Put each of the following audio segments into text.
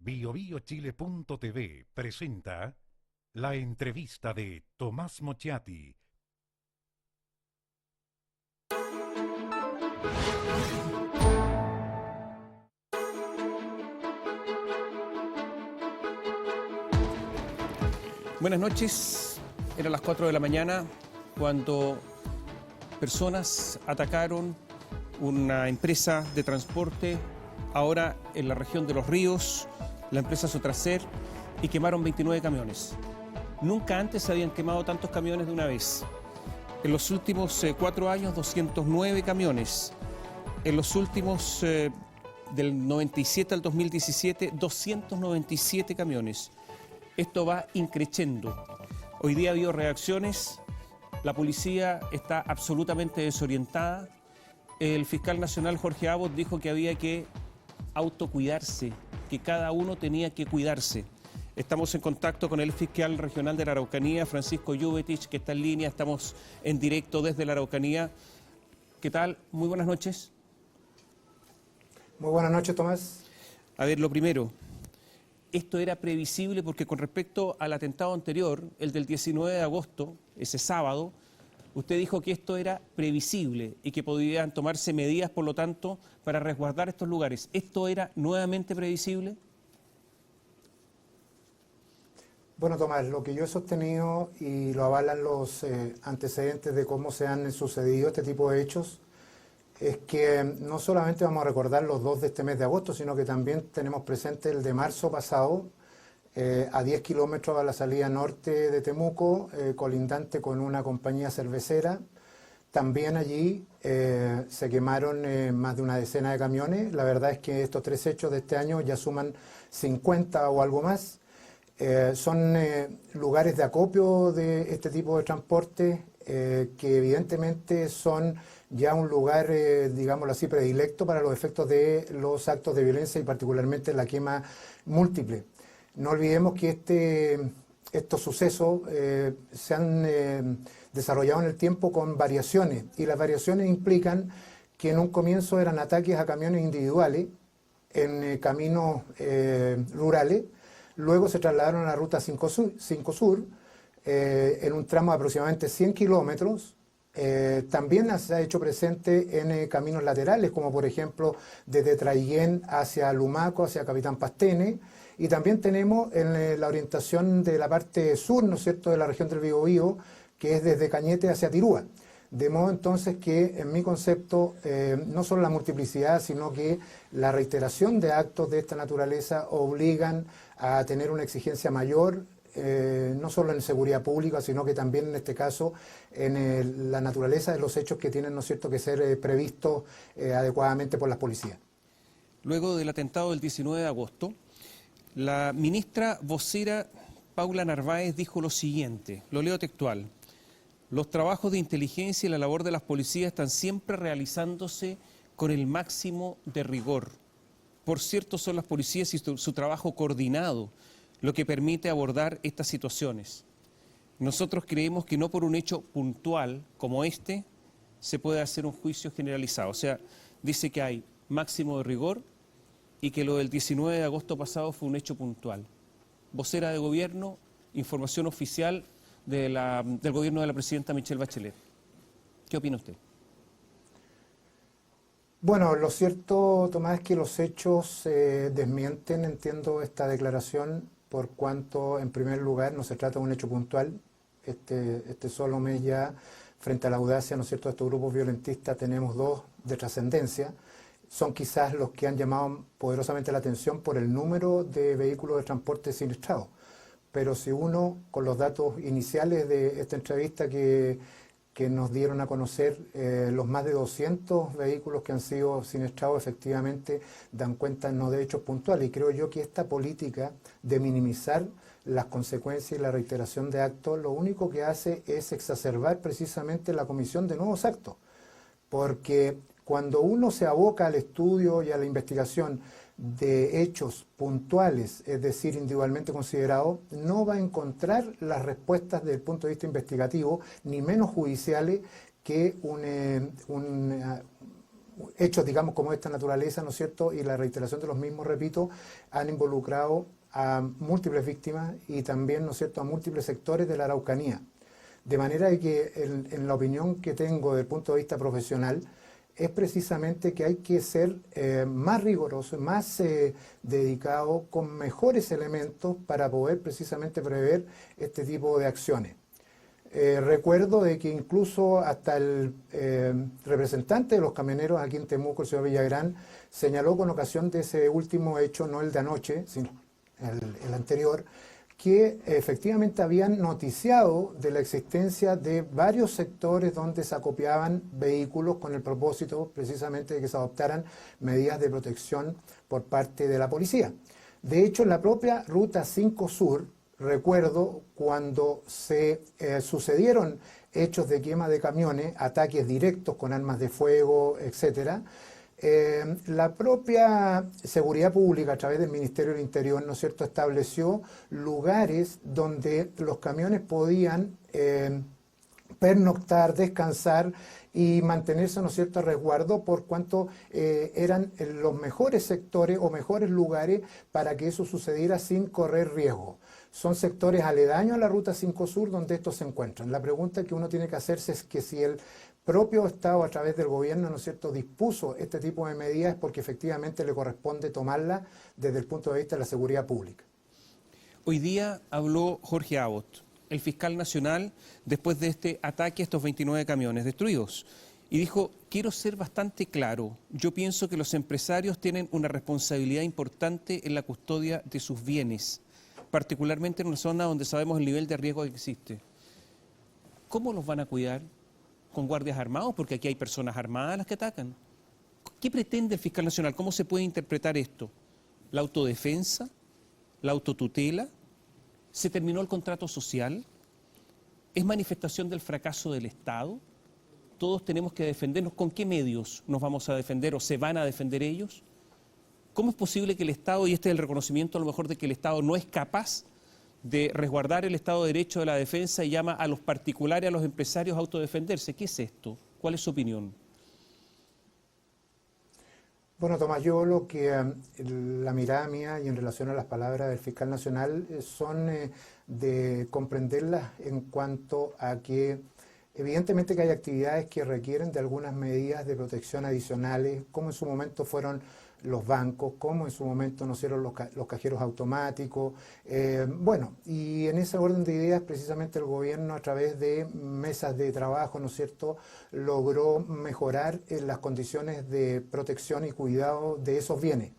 BioBioChile.tv presenta la entrevista de Tomás Mochiati. Buenas noches, eran las 4 de la mañana cuando personas atacaron una empresa de transporte ahora en la región de Los Ríos, la empresa Sotracer, y quemaron 29 camiones. Nunca antes se habían quemado tantos camiones de una vez. En los últimos 4 años, 209 camiones. En los últimos, del 97 al 2017, 297 camiones. Esto va increciendo. Hoy día ha habido reacciones, la policía está absolutamente desorientada. El fiscal nacional Jorge Abot dijo que había que autocuidarse, que cada uno tenía que cuidarse. Estamos en contacto con el fiscal regional de la Araucanía, Francisco Lluvetich, que está en línea, estamos en directo desde la Araucanía. ¿Qué tal? Muy buenas noches. Muy buenas noches, Tomás. A ver, lo primero, esto era previsible porque con respecto al atentado anterior, el del 19 de agosto, ese sábado, usted dijo que esto era previsible y que podían tomarse medidas, por lo tanto, para resguardar estos lugares. ¿Esto era nuevamente previsible? Bueno, Tomás, lo que yo he sostenido y lo avalan los antecedentes de cómo se han sucedido este tipo de hechos es que no solamente vamos a recordar los dos de este mes de agosto, sino que también tenemos presente el de marzo pasado, a 10 kilómetros a la salida norte de Temuco, colindante con una compañía cervecera. También allí se quemaron más de una decena de camiones. La verdad es que estos 3 hechos de este año ya suman 50 o algo más. Son lugares de acopio de este tipo de transporte que evidentemente son ya un lugar, digámoslo así, predilecto para los efectos de los actos de violencia y particularmente la quema múltiple. No olvidemos que estos sucesos se han desarrollado en el tiempo con variaciones, y las variaciones implican que en un comienzo eran ataques a camiones individuales en caminos rurales. Luego se trasladaron a la ruta 5 Sur, en un tramo de aproximadamente 100 kilómetros. También se ha hecho presente en caminos laterales, como por ejemplo desde Traiguén hacia Lumaco, hacia Capitán Pastene. Y también tenemos en la orientación de la parte sur, ¿no es cierto?, de la región del Biobío, que es desde Cañete hacia Tirúa. De modo entonces que, en mi concepto, no solo la multiplicidad, sino que la reiteración de actos de esta naturaleza obligan a tener una exigencia mayor, no solo en seguridad pública, sino que también en este caso en la naturaleza de los hechos que tienen, ¿no es cierto?, que ser previstos adecuadamente por las policías. Luego del atentado del 19 de agosto, la ministra vocera Paula Narváez dijo lo siguiente, lo leo textual: los trabajos de inteligencia y la labor de las policías están siempre realizándose con el máximo de rigor. Por cierto, son las policías y su trabajo coordinado lo que permite abordar estas situaciones. Nosotros creemos que no por un hecho puntual como este se puede hacer un juicio generalizado. O sea, dice que hay máximo de rigor y que lo del 19 de agosto pasado fue un hecho puntual. Vocera de gobierno, información oficial del gobierno de la presidenta Michelle Bachelet. ¿Qué opina usted? Bueno, lo cierto, Tomás, es que los hechos desmienten, entiendo, esta declaración, por cuanto, en primer lugar, no se trata de un hecho puntual. Este solo mes ya, frente a la audacia, ¿no es cierto?, de estos grupos violentistas, tenemos 2 de trascendencia. Son quizás los que han llamado poderosamente la atención por el número de vehículos de transporte siniestrados. Pero si uno, con los datos iniciales de esta entrevista que nos dieron a conocer, los más de 200 vehículos que han sido siniestrados efectivamente dan cuenta no de hechos puntuales. Y creo yo que esta política de minimizar las consecuencias y la reiteración de actos, lo único que hace es exacerbar precisamente la comisión de nuevos actos. Porque cuando uno se aboca al estudio y a la investigación de hechos puntuales, es decir, individualmente considerados, no va a encontrar las respuestas desde el punto de vista investigativo, ni menos judiciales, que hechos, digamos, como esta naturaleza, ¿no es cierto?, y la reiteración de los mismos, repito, han involucrado a múltiples víctimas y también, ¿no es cierto?, a múltiples sectores de la Araucanía. De manera que en la opinión que tengo desde el punto de vista profesional es precisamente que hay que ser más riguroso, más dedicado, con mejores elementos para poder precisamente prever este tipo de acciones. Recuerdo de que incluso hasta el representante de los camioneros aquí en Temuco, el señor Villagrán, señaló con ocasión de ese último hecho, no el de anoche, sino el anterior, que efectivamente habían noticiado de la existencia de varios sectores donde se acopiaban vehículos con el propósito precisamente de que se adoptaran medidas de protección por parte de la policía. De hecho, en la propia Ruta 5 Sur, recuerdo cuando se sucedieron hechos de quema de camiones, ataques directos con armas de fuego, etcétera. La propia Seguridad Pública, a través del Ministerio del Interior, ¿no es cierto?, estableció lugares donde los camiones podían pernoctar, descansar y mantenerse, ¿no es cierto?, a resguardo, por cuanto eran los mejores sectores o mejores lugares para que eso sucediera sin correr riesgo. Son sectores aledaños a la Ruta 5 Sur donde estos se encuentran. La pregunta que uno tiene que hacerse es que si el propio Estado, a través del gobierno, ¿no es cierto?, dispuso este tipo de medidas, es porque efectivamente le corresponde tomarlas desde el punto de vista de la seguridad pública. Hoy día habló Jorge Abot, el fiscal nacional, después de este ataque a estos 29 camiones destruidos. Y dijo, quiero ser bastante claro, yo pienso que los empresarios tienen una responsabilidad importante en la custodia de sus bienes, particularmente en una zona donde sabemos el nivel de riesgo que existe. ¿Cómo los van a cuidar? ¿Con guardias armados? Porque aquí hay personas armadas las que atacan. ¿Qué pretende el fiscal nacional? ¿Cómo se puede interpretar esto? ¿La autodefensa? ¿La autotutela? ¿Se terminó el contrato social? ¿Es manifestación del fracaso del Estado? ¿Todos tenemos que defendernos? ¿Con qué medios nos vamos a defender o se van a defender ellos? ¿Cómo es posible que el Estado, y este es el reconocimiento a lo mejor de que el Estado no es capaz de resguardar el Estado de Derecho de la defensa y llama a los particulares, a los empresarios a autodefenderse? ¿Qué es esto? ¿Cuál es su opinión? Bueno, Tomás, yo lo que la mirada mía y en relación a las palabras del fiscal nacional son de comprenderlas en cuanto a que evidentemente que hay actividades que requieren de algunas medidas de protección adicionales, como en su momento fueron los bancos, como en su momento no hicieron los cajeros automáticos. Bueno, y en ese orden de ideas precisamente el gobierno, a través de mesas de trabajo, ¿no es cierto?, logró mejorar las condiciones de protección y cuidado de esos bienes.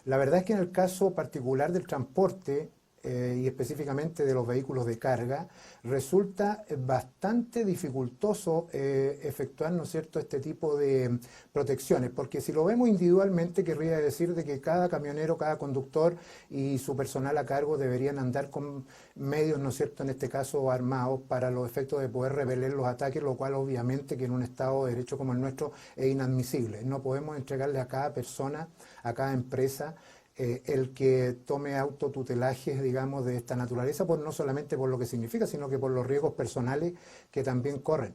La verdad es que en el caso particular del transporte, y específicamente de los vehículos de carga, resulta bastante dificultoso efectuar, ¿no es cierto?, este tipo de protecciones, porque si lo vemos individualmente, querría decir de que cada camionero, cada conductor y su personal a cargo deberían andar con medios, ¿no es cierto?, en este caso armados, para los efectos de poder repeler los ataques, lo cual obviamente que en un Estado de Derecho como el nuestro es inadmisible. No podemos entregarle a cada persona, a cada empresa, el que tome autotutelajes, digamos, de esta naturaleza, no solamente por lo que significa, sino que por los riesgos personales que también corren.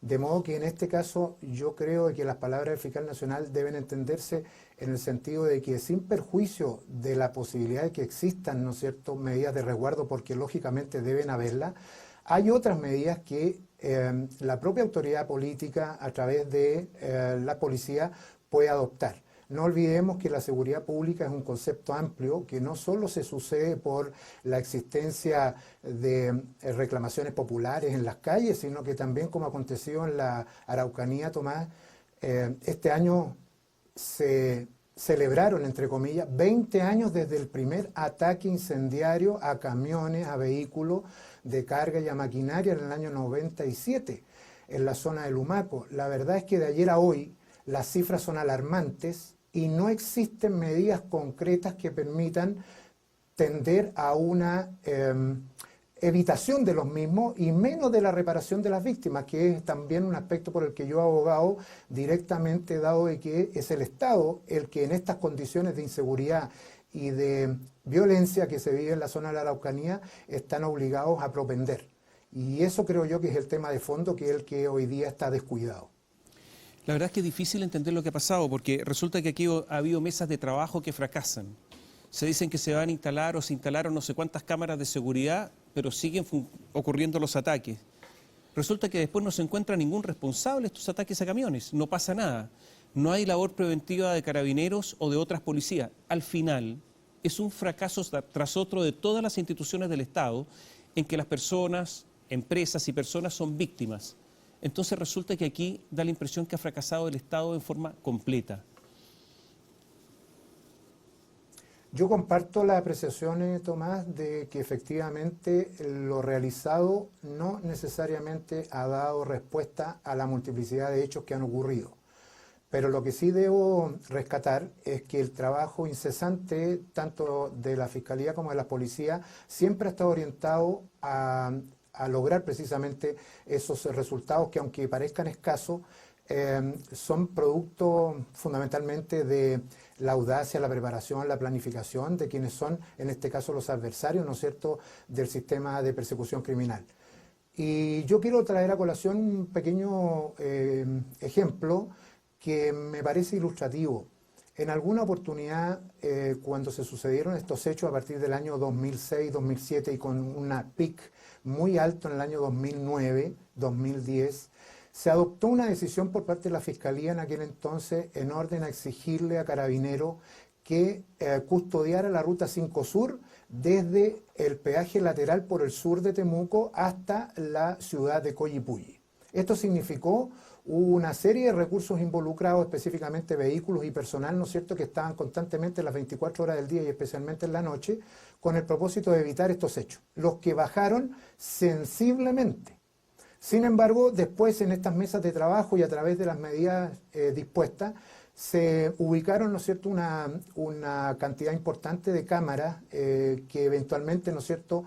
De modo que en este caso yo creo que las palabras del fiscal nacional deben entenderse en el sentido de que, sin perjuicio de la posibilidad de que existan, ¿no es cierto?, medidas de resguardo, porque lógicamente deben haberlas, hay otras medidas que la propia autoridad política, a través de la policía, puede adoptar. No olvidemos que la seguridad pública es un concepto amplio que no solo se sucede por la existencia de reclamaciones populares en las calles, sino que también, como aconteció en la Araucanía, Tomás, este año se celebraron, entre comillas, 20 años desde el primer ataque incendiario a camiones, a vehículos de carga y a maquinaria en el año 97 en la zona de Lumaco. La verdad es que de ayer a hoy las cifras son alarmantes y no existen medidas concretas que permitan tender a una evitación de los mismos y menos de la reparación de las víctimas, que es también un aspecto por el que yo he abogado directamente, dado de que es el Estado el que en estas condiciones de inseguridad y de violencia que se vive en la zona de la Araucanía están obligados a propender. Y eso creo yo que es el tema de fondo, que es el que hoy día está descuidado. La verdad es que es difícil entender lo que ha pasado, porque resulta que aquí ha habido mesas de trabajo que fracasan. Se dicen que se van a instalar o se instalaron no sé cuántas cámaras de seguridad, pero siguen ocurriendo los ataques. Resulta que después no se encuentra ningún responsable de estos ataques a camiones, no pasa nada. No hay labor preventiva de carabineros o de otras policías. Al final, es un fracaso tras otro de todas las instituciones del Estado en que las personas, empresas y personas son víctimas. Entonces resulta que aquí da la impresión que ha fracasado el Estado en forma completa. Yo comparto la apreciación, Tomás, de que efectivamente lo realizado no necesariamente ha dado respuesta a la multiplicidad de hechos que han ocurrido. Pero lo que sí debo rescatar es que el trabajo incesante, tanto de la Fiscalía como de la Policía, siempre ha estado orientado a lograr precisamente esos resultados que, aunque parezcan escasos, son producto fundamentalmente de la audacia, la preparación, la planificación de quienes son, en este caso, los adversarios, ¿no es cierto?, del sistema de persecución criminal. Y yo quiero traer a colación un pequeño ejemplo que me parece ilustrativo. En alguna oportunidad, cuando se sucedieron estos hechos a partir del año 2006, 2007 y con una pic muy alto en el año 2009, 2010, se adoptó una decisión por parte de la Fiscalía en aquel entonces en orden a exigirle a Carabineros que custodiara la Ruta 5 Sur desde el peaje lateral por el sur de Temuco hasta la ciudad de Collipulli. Esto significó una serie de recursos involucrados, específicamente vehículos y personal, ¿no es cierto?, que estaban constantemente las 24 horas del día y especialmente en la noche, con el propósito de evitar estos hechos, los que bajaron sensiblemente. Sin embargo, después en estas mesas de trabajo y a través de las medidas dispuestas, se ubicaron, ¿no es cierto?, una cantidad importante de cámaras que eventualmente, ¿no es cierto?,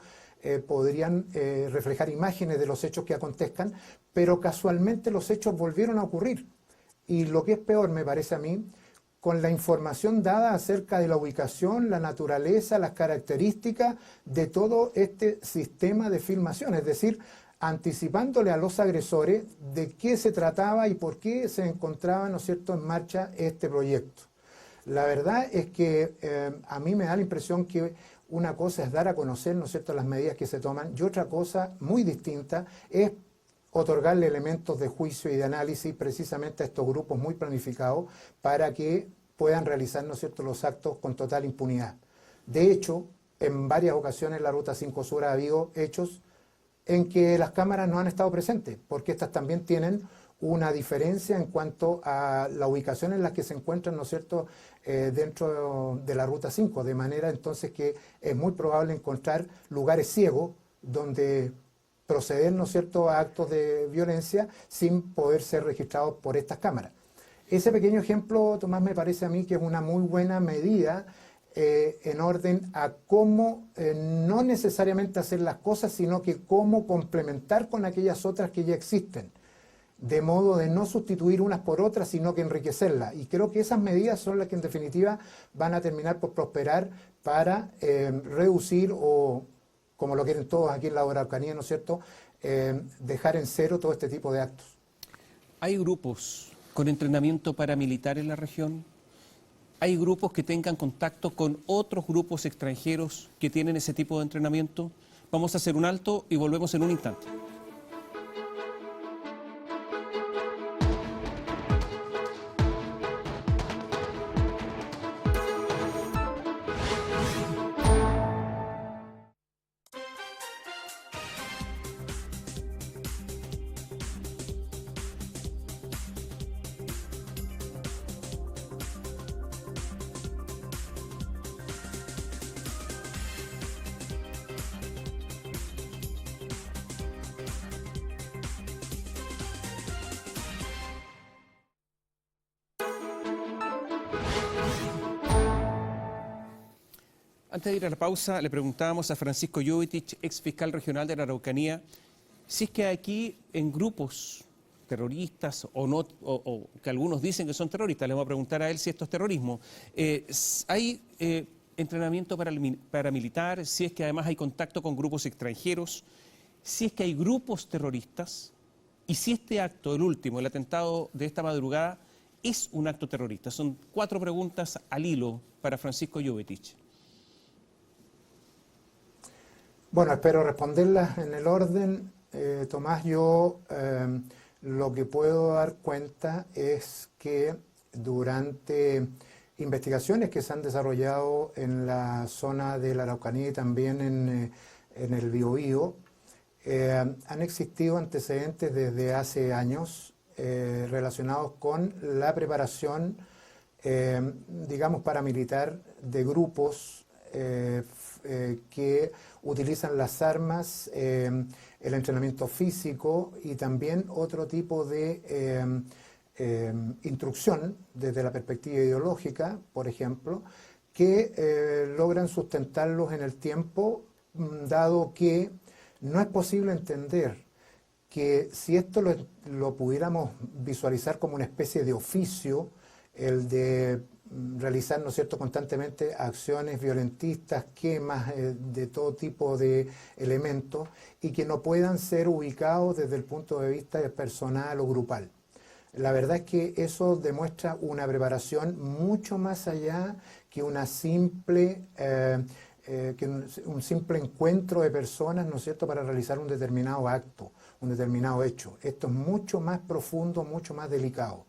podrían reflejar imágenes de los hechos que acontezcan, pero casualmente los hechos volvieron a ocurrir. Y lo que es peor, me parece a mí, con la información dada acerca de la ubicación, la naturaleza, las características de todo este sistema de filmación, es decir, anticipándole a los agresores de qué se trataba y por qué se encontraba, ¿no es cierto?, en marcha este proyecto. La verdad es que a mí me da la impresión que una cosa es dar a conocer, ¿no es cierto?, las medidas que se toman, y otra cosa muy distinta es otorgarle elementos de juicio y de análisis precisamente a estos grupos muy planificados para que puedan realizar, ¿no es cierto?, los actos con total impunidad. De hecho, en varias ocasiones en la Ruta 5 Sur ha habido hechos en que las cámaras no han estado presentes, porque estas también tienen una diferencia en cuanto a la ubicación en la que se encuentran, ¿no es cierto?, dentro de la Ruta 5, de manera entonces que es muy probable encontrar lugares ciegos donde proceder, ¿no es cierto?, a actos de violencia sin poder ser registrados por estas cámaras. Ese pequeño ejemplo, Tomás, me parece a mí que es una muy buena medida en orden a cómo no necesariamente hacer las cosas, sino que cómo complementar con aquellas otras que ya existen, de modo de no sustituir unas por otras, sino que enriquecerlas. Y creo que esas medidas son las que en definitiva van a terminar por prosperar para reducir o, como lo quieren todos aquí en la Araucanía, ¿no es cierto?, dejar en cero todo este tipo de actos. ¿Hay grupos con entrenamiento paramilitar en la región? ¿Hay grupos que tengan contacto con otros grupos extranjeros que tienen ese tipo de entrenamiento? Vamos a hacer un alto y volvemos en un instante. Antes de ir a la pausa, le preguntábamos a Francisco Jovitich, ex fiscal regional de la Araucanía, si es que aquí en grupos terroristas o no, o que algunos dicen que son terroristas, le vamos a preguntar a él si esto es terrorismo, ¿hay entrenamiento paramilitar? Si es que además hay contacto con grupos extranjeros, si es que hay grupos terroristas y si este acto, el último, el atentado de esta madrugada, es un acto terrorista. Son 4 preguntas al hilo para Francisco Jovetic. Bueno, espero responderlas en el orden. Tomás, yo lo que puedo dar cuenta es que durante investigaciones que se han desarrollado en la zona de la Araucanía y también en el Biobío, han existido antecedentes desde hace años relacionados con la preparación, digamos, paramilitar de grupos que utilizan las armas, el entrenamiento físico y también otro tipo de instrucción desde la perspectiva ideológica, por ejemplo, que logran sustentarlos en el tiempo, dado que no es posible entender que si esto lo pudiéramos visualizar como una especie de oficio, el de realizar, ¿no es cierto?, constantemente acciones violentistas, quemas de todo tipo de elementos y que no puedan ser ubicados desde el punto de vista personal o grupal. La verdad es que eso demuestra una preparación mucho más allá que un simple encuentro de personas, ¿no es cierto?, para realizar un determinado acto, un determinado hecho. Esto es mucho más profundo, mucho más delicado.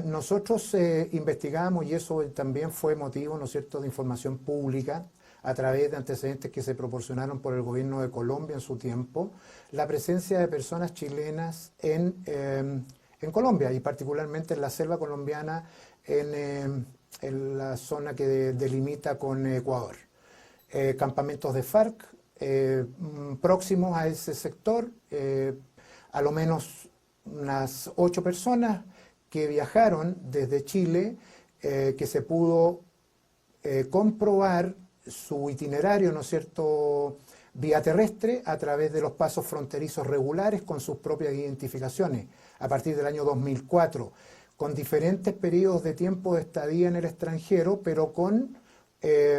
Nosotros investigamos, y eso también fue motivo, ¿no es cierto?, de información pública a través de antecedentes que se proporcionaron por el gobierno de Colombia en su tiempo, la presencia de personas chilenas en Colombia y particularmente en la selva colombiana, en la zona que delimita con Ecuador. Campamentos de FARC próximos a ese sector, a lo menos unas 8 personas que viajaron desde Chile, que se pudo comprobar su itinerario, ¿no es cierto?, vía terrestre a través de los pasos fronterizos regulares con sus propias identificaciones a partir del año 2004, con diferentes periodos de tiempo de estadía en el extranjero, pero con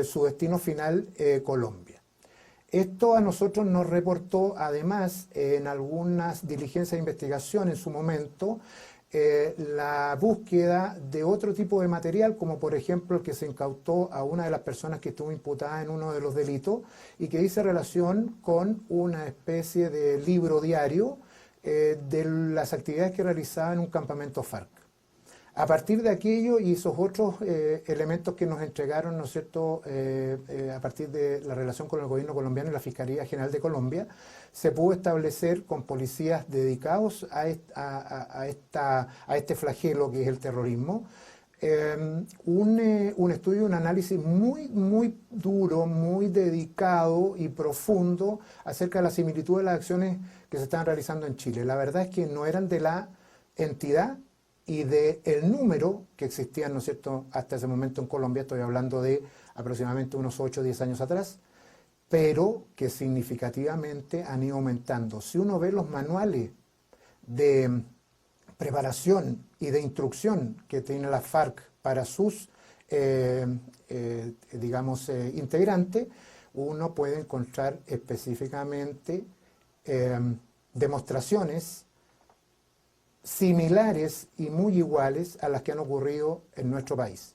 su destino final Colombia. Esto a nosotros nos reportó además en algunas diligencias de investigación en su momento la búsqueda de otro tipo de material, como por ejemplo el que se incautó a una de las personas que estuvo imputada en uno de los delitos y que dice relación con una especie de libro diario de las actividades que realizaba en un campamento FARC. A partir de aquello y esos otros elementos que nos entregaron, ¿no es cierto?, a partir de la relación con el gobierno colombiano y la Fiscalía General de Colombia, se pudo establecer con policías dedicados a este flagelo que es el terrorismo, un estudio, un análisis muy duro, muy dedicado y profundo acerca de la similitud de las acciones que se estaban realizando en Chile. La verdad es que no eran de la entidad y del número que existían, ¿no es cierto?, hasta ese momento en Colombia, estoy hablando de aproximadamente unos 8 o 10 años atrás, pero que significativamente han ido aumentando. Si uno ve los manuales de preparación y de instrucción que tiene la FARC para sus, integrantes, uno puede encontrar específicamente demostraciones similares y muy iguales a las que han ocurrido en nuestro país.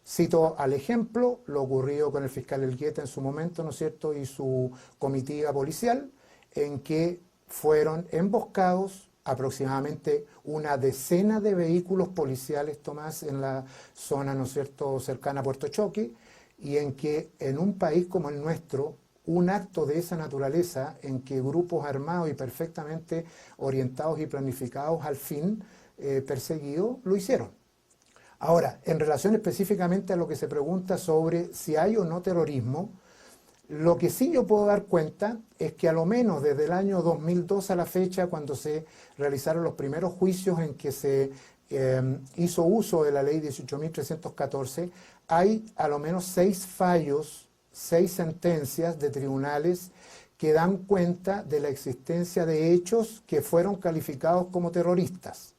Cito al ejemplo lo ocurrido con el fiscal Elgueta en su momento, ¿no es cierto?, y su comitiva policial, en que fueron emboscados aproximadamente una decena de vehículos policiales, Tomás, en la zona, ¿no es cierto?, cercana a Puerto Choque, y en que en un país como el nuestro, un acto de esa naturaleza, en que grupos armados y perfectamente orientados y planificados al fin perseguidos, lo hicieron. Ahora, en relación específicamente a lo que se pregunta sobre si hay o no terrorismo, lo que sí yo puedo dar cuenta es que a lo menos desde el año 2002 a la fecha, cuando se realizaron los primeros juicios en que se hizo uso de la ley 18.314, hay a lo menos 6 fallos, 6 sentencias de tribunales que dan cuenta de la existencia de hechos que fueron calificados como terroristas.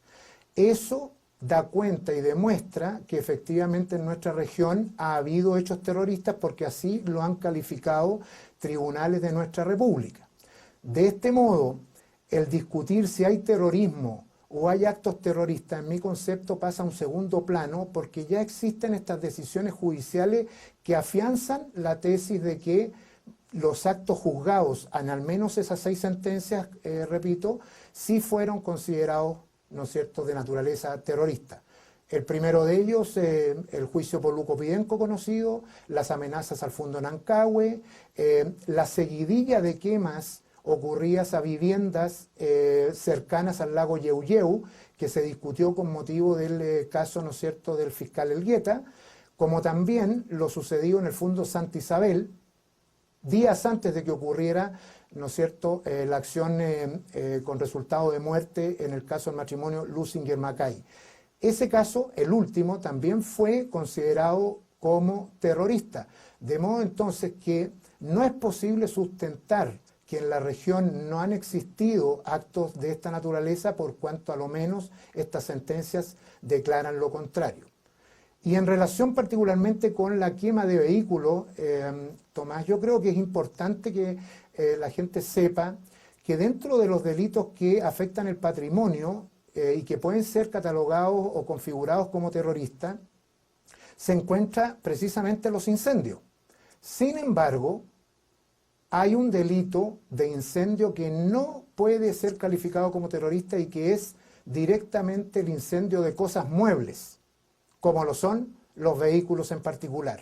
Eso da cuenta y demuestra que efectivamente en nuestra región ha habido hechos terroristas porque así lo han calificado tribunales de nuestra república. De este modo, el discutir si hay terrorismo o hay actos terroristas, en mi concepto, pasa a un segundo plano porque ya existen estas decisiones judiciales que afianzan la tesis de que los actos juzgados, en al menos esas 6 sentencias, repito, sí fueron considerados, ¿no es cierto?, de naturaleza terrorista. El primero de ellos, el juicio por Luco Pidenco conocido, las amenazas al Fundo Nancagüe, la seguidilla de quemas ocurridas a viviendas cercanas al lago Yeuyeu, que se discutió con motivo del caso, ¿no es cierto?, del fiscal Elgueta, como también lo sucedido en el Fundo Santa Isabel, días antes de que ocurriera, ¿no es cierto?, la acción con resultado de muerte en el caso del matrimonio Lusinger-Macay. Ese caso, el último, también fue considerado como terrorista. De modo entonces que no es posible sustentar que en la región no han existido actos de esta naturaleza por cuanto a lo menos estas sentencias declaran lo contrario. Y en relación particularmente con la quema de vehículos, Tomás, yo creo que es importante que la gente sepa que dentro de los delitos que afectan el patrimonio y que pueden ser catalogados o configurados como terroristas, se encuentran precisamente los incendios. Sin embargo, hay un delito de incendio que no puede ser calificado como terrorista y que es directamente el incendio de cosas muebles, como lo son los vehículos en particular.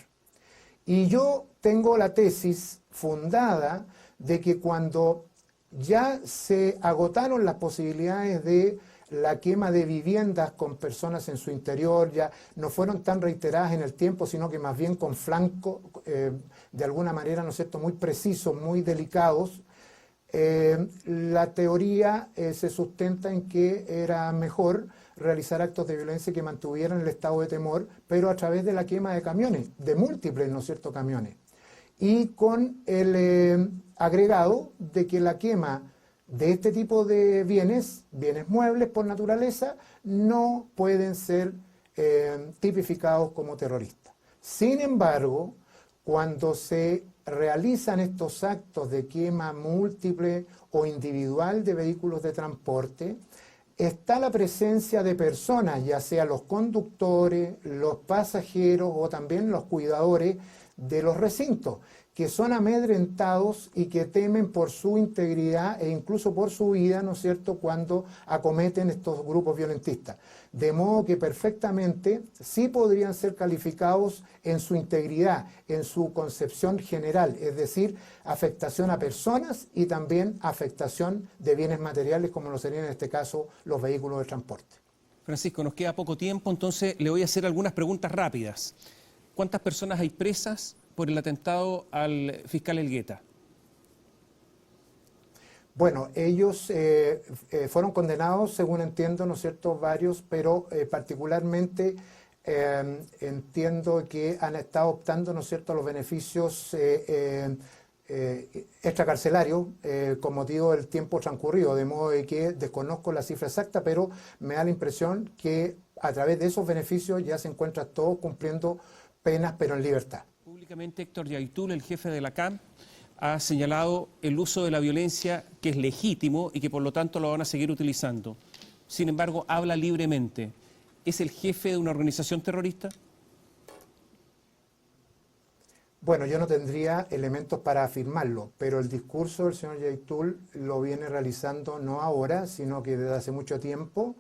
Y yo tengo la tesis fundada de que cuando ya se agotaron las posibilidades de la quema de viviendas con personas en su interior, ya no fueron tan reiteradas en el tiempo, sino que más bien con flancos, de alguna manera, ¿no es cierto?, muy precisos, muy delicados, la teoría se sustenta en que era mejor realizar actos de violencia que mantuvieran el estado de temor, pero a través de la quema de camiones, de múltiples, ¿no es cierto?, camiones. Y con el agregado de que la quema de este tipo de bienes muebles por naturaleza, no pueden ser tipificados como terroristas. Sin embargo, cuando se realizan estos actos de quema múltiple o individual de vehículos de transporte, está la presencia de personas, ya sea los conductores, los pasajeros o también los cuidadores de los recintos, que son amedrentados y que temen por su integridad e incluso por su vida, ¿no es cierto?, cuando acometen estos grupos violentistas. De modo que perfectamente sí podrían ser calificados en su integridad, en su concepción general, es decir, afectación a personas y también afectación de bienes materiales, como lo serían en este caso los vehículos de transporte. Francisco, nos queda poco tiempo, entonces le voy a hacer algunas preguntas rápidas. ¿Cuántas personas hay presas por el atentado al fiscal Elgueta? Bueno, ellos fueron condenados, según entiendo, ¿no es cierto?, varios, pero particularmente entiendo que han estado optando, ¿no es cierto?, a los beneficios extracarcelarios con motivo del tiempo transcurrido, de modo de que desconozco la cifra exacta, pero me da la impresión que a través de esos beneficios ya se encuentran todos cumpliendo penas, pero en libertad. Públicamente, Héctor Yaitul, el jefe de la CAM, ha señalado el uso de la violencia que es legítimo y que por lo tanto lo van a seguir utilizando. Sin embargo, habla libremente. ¿Es el jefe de una organización terrorista? Bueno, yo no tendría elementos para afirmarlo, pero el discurso del señor Yaitul lo viene realizando no ahora, sino que desde hace mucho tiempo.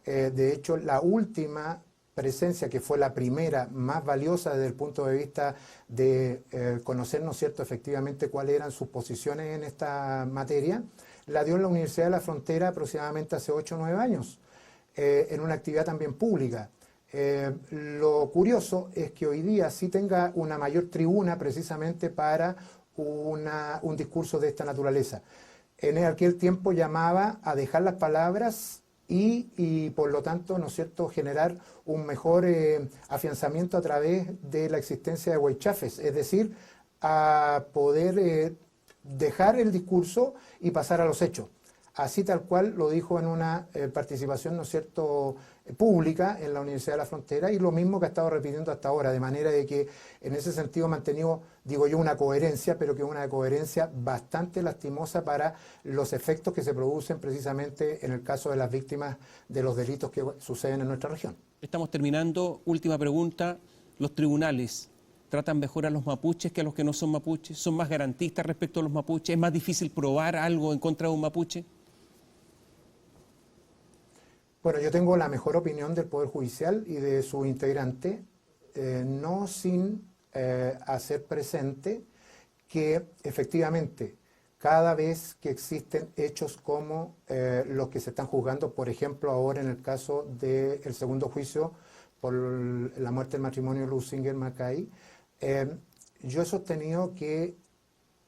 De hecho, la última presencia, que fue la primera más valiosa desde el punto de vista de conocer, ¿no es cierto?, efectivamente cuáles eran sus posiciones en esta materia, la dio en la Universidad de la Frontera aproximadamente hace 8 o 9 años, en una actividad también pública. Lo curioso es que hoy día sí tenga una mayor tribuna precisamente para un discurso de esta naturaleza. En aquel tiempo llamaba a dejar las palabras y por lo tanto, ¿no es cierto?, generar un mejor afianzamiento a través de la existencia de huaychafes, es decir, a poder dejar el discurso y pasar a los hechos. así tal cual lo dijo en una participación, ¿no es cierto?, pública en la Universidad de la Frontera, y lo mismo que ha estado repitiendo hasta ahora, de manera de que en ese sentido ha mantenido, digo yo, una coherencia, pero que es una coherencia bastante lastimosa para los efectos que se producen precisamente en el caso de las víctimas de los delitos que suceden en nuestra región. Estamos terminando. Última pregunta. ¿Los tribunales tratan mejor a los mapuches que a los que no son mapuches? ¿Son más garantistas respecto a los mapuches? ¿Es más difícil probar algo en contra de un mapuche? Bueno, yo tengo la mejor opinión del Poder Judicial y de su integrante, no sin hacer presente que efectivamente cada vez que existen hechos como los que se están juzgando, por ejemplo, ahora en el caso del segundo juicio por la muerte del matrimonio Lusinger-Macay, yo he sostenido que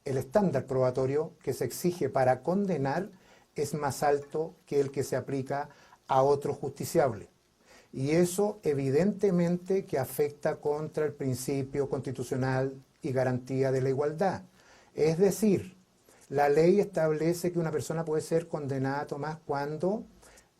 el estándar probatorio que se exige para condenar es más alto que el que se aplica a otro justiciable. Y eso evidentemente que afecta contra el principio constitucional y garantía de la igualdad. Es decir, la ley establece que una persona puede ser condenada, Tomás, cuando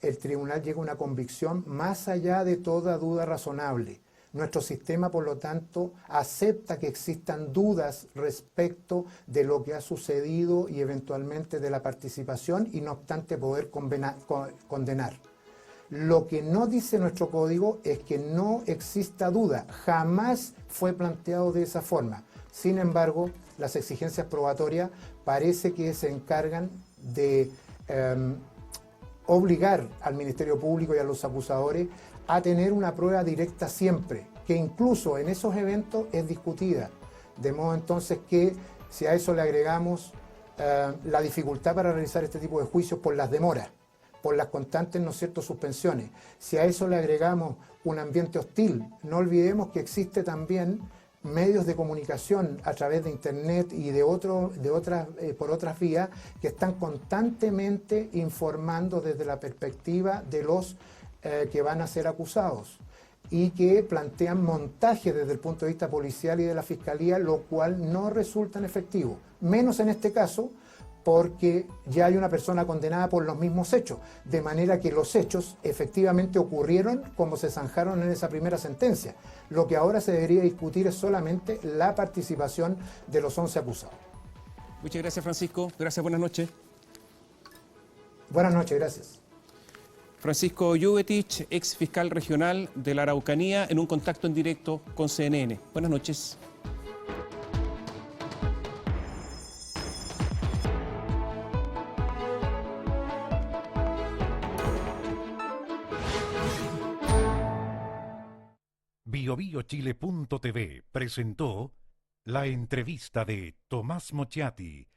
el tribunal llega a una convicción más allá de toda duda razonable. Nuestro sistema, por lo tanto, acepta que existan dudas respecto de lo que ha sucedido y eventualmente de la participación, y no obstante poder condenar. Lo que no dice nuestro código es que no exista duda. Jamás fue planteado de esa forma. Sin embargo, las exigencias probatorias parece que se encargan de obligar al Ministerio Público y a los acusadores a tener una prueba directa siempre, que incluso en esos eventos es discutida. De modo entonces que si a eso le agregamos la dificultad para realizar este tipo de juicios por las demoras, por las constantes, ¿no es cierto?, suspensiones, si a eso le agregamos un ambiente hostil, no olvidemos que existe también medios de comunicación a través de internet y por otras vías que están constantemente informando desde la perspectiva de los que van a ser acusados y que plantean montajes desde el punto de vista policial y de la Fiscalía, lo cual no resulta efectivo, menos en este caso, porque ya hay una persona condenada por los mismos hechos, de manera que los hechos efectivamente ocurrieron como se zanjaron en esa primera sentencia. Lo que ahora se debería discutir es solamente la participación de los 11 acusados. Muchas gracias, Francisco. Gracias, buenas noches. Buenas noches, gracias. Francisco Yubetich, ex fiscal regional de la Araucanía, en un contacto en directo con CNN. Buenas noches. BioBioChile.tv presentó la entrevista de Tomás Mochiati